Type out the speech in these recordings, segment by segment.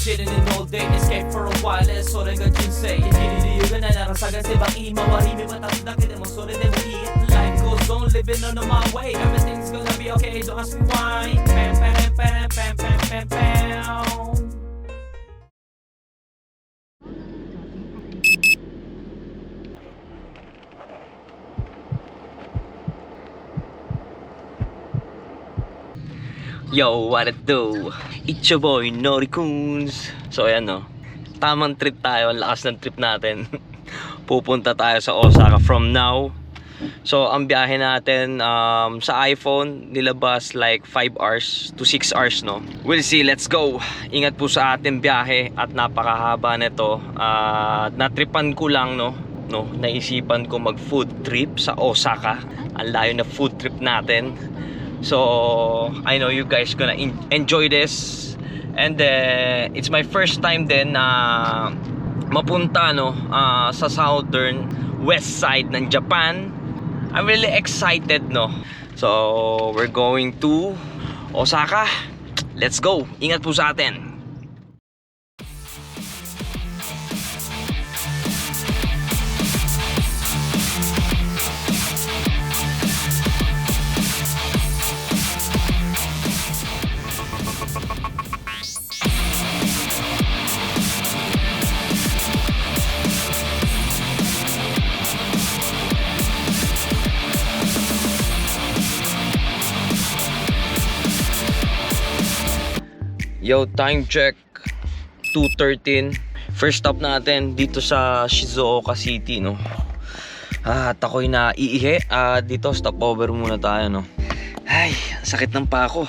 chilling in all day, escape for a while, それが人生生きる理由がないなら探せばいい周り見渡すだけでもそれでもいい Life goes on, living on my way Everything's gonna be okay, don't ask me why Pam, pam, pam, pam, pam, pam, pam Yo, what it do? It's your boy, Nori Coons. So ayan no, tamang trip tayo, ang lakas ng trip natin. Pupunta tayo sa Osaka from now. So ang biyahe natin sa iPhone nilabas like 5 hours to 6 hours no. We'll see, let's go. Ingat po sa ating biyahe at napakahaba nito. Natripan ko lang no, naisipan ko mag food trip sa Osaka. Ang layo na food trip natin. So I know you guys gonna enjoy this. And it's my first time din na mapunta no sa southern west side ng Japan. I'm really excited no. So we're going to Osaka. Let's go. Ingat po sa atin. Yo, time check 2:13. First stop natin dito sa Shizuoka City no. At ako'y naiihi. Dito stopover muna tayo no. Ay, sakit ng pako.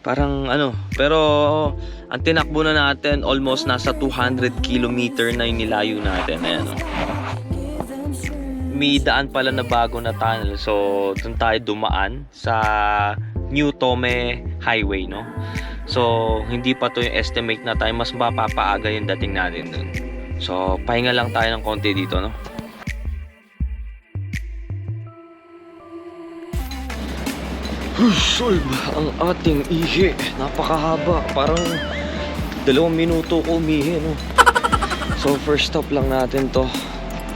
Parang ano, pero ang tinakbo na natin almost nasa 200 km na yung nilayo natin. Ayan no. May daan pala na bago na tunnel. So, dun tayo dumaan sa New Tome Highway no. So, hindi pa to yung estimate na tayo. Mas mapapaaga yung dating natin dun. So, pahinga lang tayo ng konti dito, no? Solve ang ating ihi. Napakahaba. Parang 2 minuto ko umihi, no? So, first stop lang natin to.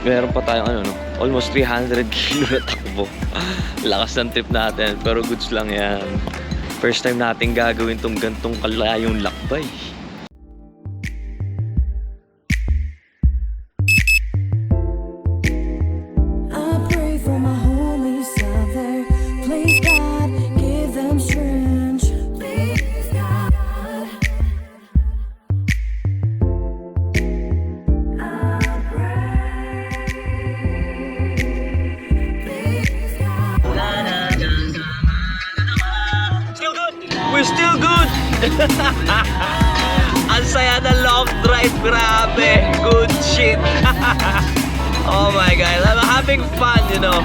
Meron pa tayong ano, no? Almost 300 kilo na takbo. Lakas ng trip natin. Pero goods lang yan. First time natin gagawin tong gantong kalayong lakbay. We're still good! Ang saya na long drive, grabe! Good shit! Oh my God, I'm having fun, you know?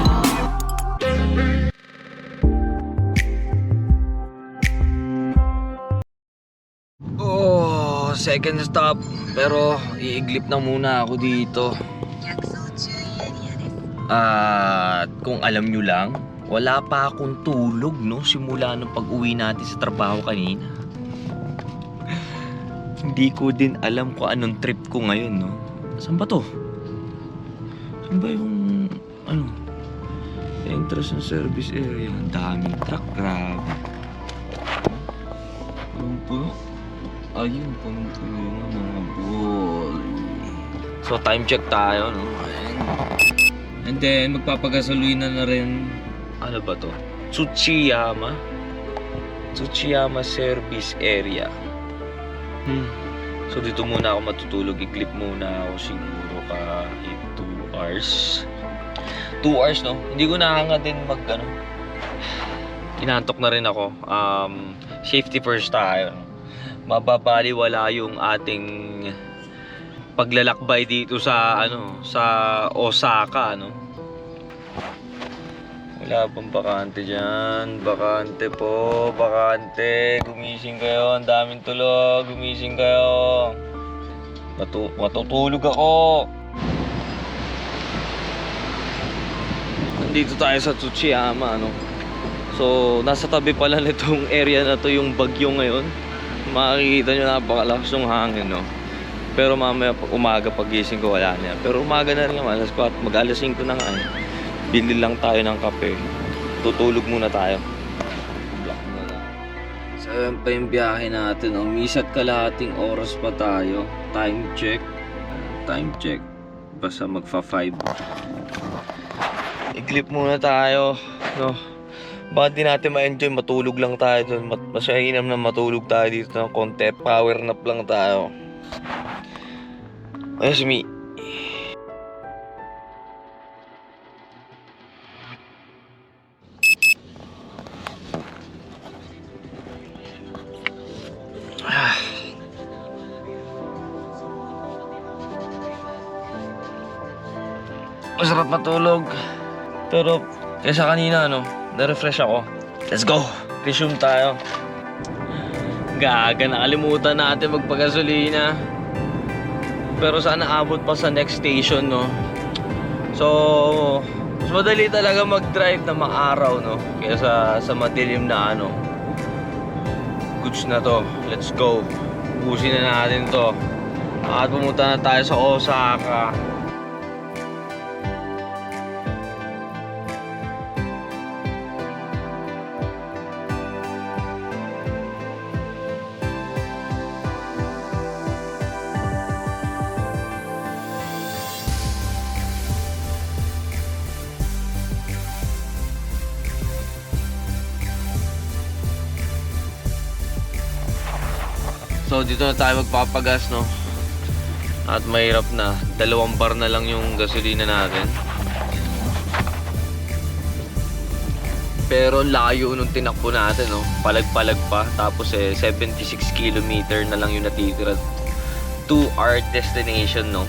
Oh, second stop. Pero iiglip na muna ako dito. At kung alam nyo lang, wala pa akong tulog no simula nung pag-uwi natin sa trabaho kanina. Hindi ko din alam kung anong trip ko ngayon no. Saan ba to? Saan ba yung ano? Entrance ng service area. Ang daming truck, grabe. Punong-puno. Ayun, punong-puno yung mga boy. So time check tayo no. And then magpapagasolina na rin. Ano ba to? Tsuchiyama Service Area. So dito muna ako matutulog. I-clip muna ako siguro kahit 2 hours. 2 hours no? Hindi ko nakanga din mag ano. Inantok na rin ako. Safety first tayo no? Mababaliwala yung ating paglalakbay dito sa ano, sa Osaka no. Wala pang bakante dyan. Bakante po. Bakante. Gumising kayo. Ang daming tulog. Gumising kayo. Matutulog ako. Nandito tayo sa Tsuchiyama, no? So, nasa tabi pala nitong area na to yung bagyo ngayon. Makikita nyo napakalakas ng hangin, no? Pero mamaya umaga pagising ko wala na yan. Pero umaga na rin naman, alas 4, mag-alas 5 na nga eh. Bili lang tayo ng kape. Tutulog muna tayo. So yan pa yung biyahe natin, no? Misa't kalahating oras pa tayo. Time check. Basta magfa 5. I-clip muna tayo, no? Bakit di natin ma-enjoy, matulog lang tayo dun. Mas mainam na matulog tayo dito ng konti. Power nap lang tayo. Ayos mi. Masarap matulog. Pero kaysa kanina, no, na-refresh ako. Let's go! Resume tayo. Gaga, nakalimutan natin magpagasolina. Pero sana abot pa sa next station, no. So mas madali talaga mag-drive na maaraw, no, kaysa sa madilim na ano. Goods na to. Let's go. Busin na natin to. At pumunta na tayo sa Osaka. So dito na tayo magpapagas, no. At mahirap na, 2 bar na lang yung gasolina natin. Pero layo nung tinakbo natin, no. Palag-palag pa. Tapos 76 kilometer na lang yung natitira to our destination, no.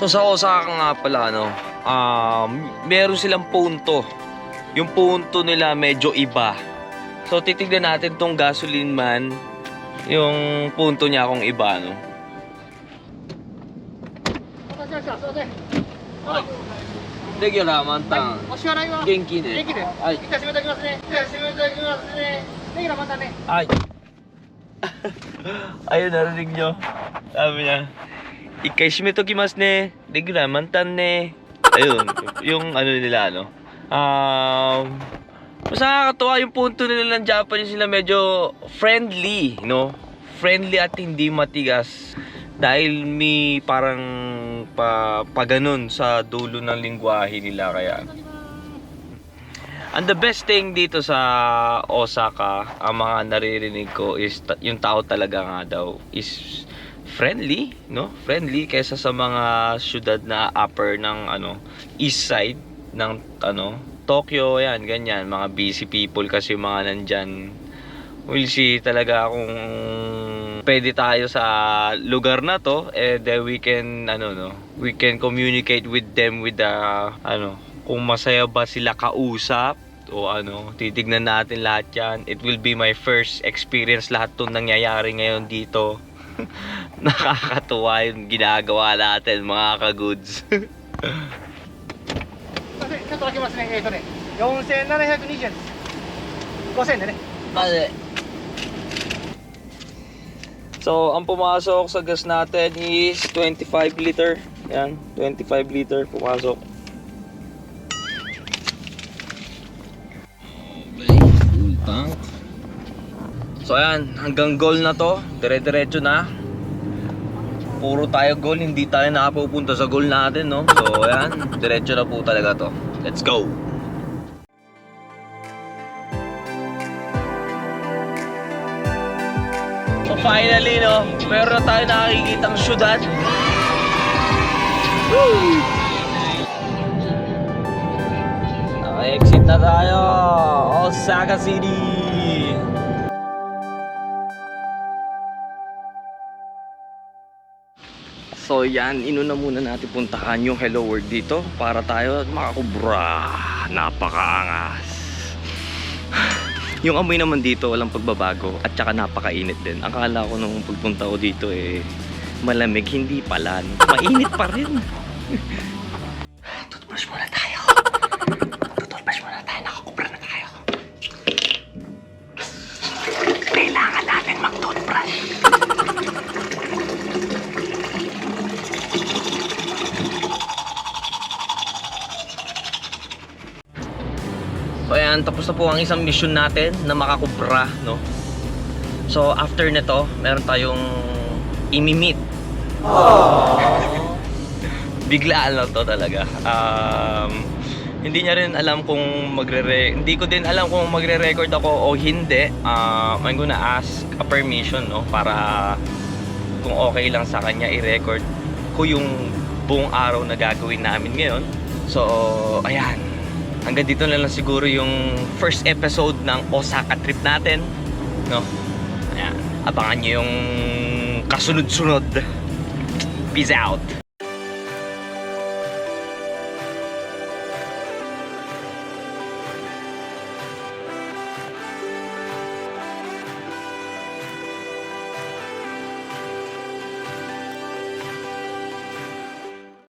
So sa Osaka nga pala, no, meron silang punto. Yung punto nila medyo iba. So titignan natin tong gasoline man, yung punto niya kung iba, no. Thank you, Ramantang. Genki de. Ay. Ay. Ayun, narinig nyo. Sabi niya, Ikkai shimetokimasu ne. Regular mantan ne. Ayun, yung ano nila, no. Mas nakakatuwa yung punto nila ng Japanese, sila medyo friendly, no. Friendly at hindi matigas. Dahil may parang paganon sa dulo ng lingwahe nila, kaya. And the best thing dito sa Osaka, ang mga naririnig ko is yung tao talaga nga daw is friendly, no? Friendly kaysa sa mga syudad na upper ng ano, east side ng ano, Tokyo, yan, ganyan, mga busy people kasi mga nandyan. We'll see talaga kung pwede tayo sa lugar na to, then we can ano, no, we can communicate with them with the ano, kung masaya ba sila kausap o ano, titignan natin lahat yan. It will be my first experience lahat 'tong nangyayari ngayon dito. Nakakatuwa yung ginagawa natin, mga ka-goods. ちょっと分けますね。4720円です。5000円でね。 So, ang pumasok sa gas natin is 25 liter. Yan, 25 liter pumasok. Okay, full tank. So ayan, hanggang goal na to, dire-diretso na. Puro tayo goal, hindi tayo nakapupunta sa goal natin, no? So ayan, diretso na po talaga to. Let's go! So finally, no, meron na tayo nakikitang syudad. Woo! Naka-exit na tayo! Osaka City! So yan, inuna muna natin puntahan yung Hello World dito para tayo makakubra. Napakaangas. Yung amoy naman dito walang pagbabago at saka napakainit din. Akala ko nung pagpunta ko dito malamig, hindi pala. Mainit pa rin. Toothbrush muna tayo. Toothbrush muna tayo, nakakubra na tayo. Kailangan natin mag-toothbrush. So ayan, tapos na po ang isang mission natin na makakubra, no? So after nito, meron tayong imi-meet. Biglaan lang to talaga. Hindi niya rin alam kung hindi ko din alam kung magre-record ako o hindi. I'm gonna ask a permission, no? Para kung okay lang sa kanya i-record ko yung buong araw na gagawin namin ngayon. So ayan, hanggang dito na lang siguro yung first episode ng Osaka trip natin, no? Ayan, abangan nyo yung kasunod-sunod. Peace out.